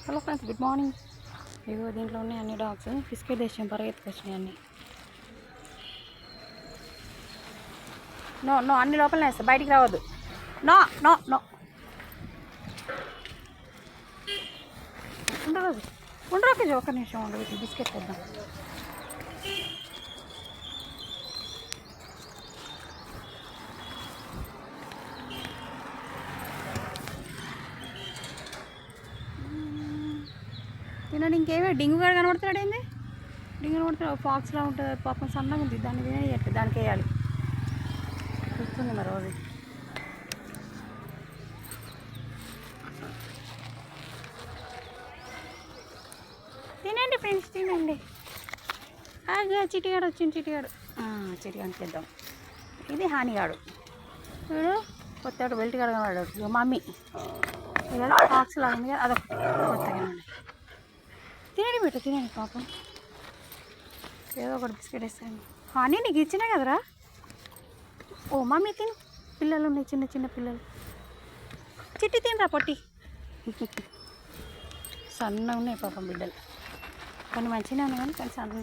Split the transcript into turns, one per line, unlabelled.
Hello friends, good morning. ఇదిగో దీంట్లో ఉన్నాయి అన్ని డాగ్స్. బిస్కెట్ తెచ్చాం, పరిగెత్తుకొచ్చినాయి అన్నీ. నో నో, అన్ని లోపలనే వేస్తా, బయటికి రావద్దు. నో నో నో, ఉండదు ఉండరు. ఒక నిమిషం ఉండదు, బిస్కెట్ తెద్దాం. తినడు ఇంకేమీ. డింగు గారు కనబడుతున్నాడు. ఏంది డింగు కనబడుతున్నాడు? ఫాక్స్లా ఉంటుంది పాపం, సన్నగా ఉంది. దాన్ని తినేయట్టు, దానికి వేయాలి. చూస్తుంది మరి రోజు. తినండి ఫ్రెండ్స్, తినండి. చిటిగాడు వచ్చింది, చిటిగాడికి చేద్దాం. ఇది హానిగాడు. వీడు కొత్తగా బెల్ట్ గాడు కనబడ్డాడు. మమ్మీ ఇక ఫాక్స్ లాగా ఉంది కదా, అదొకటి కొత్తగా ఉండి. తినండి బిడ్డ, తినండి పాపం. ఏదో ఒకటి బిస్కెట్ ఇస్తాను. హానీ నీకు ఇచ్చినా కదరా. ఓ మమ్మీ తిను. పిల్లలు ఉన్నాయి, చిన్న చిన్న పిల్లలు. చిట్టి తినరా పొట్టి. సన్నగా ఉన్నాయి పాపం బిడ్డలు. కొన్ని మంచిగానే ఉన్నాయి కానీ సన్న.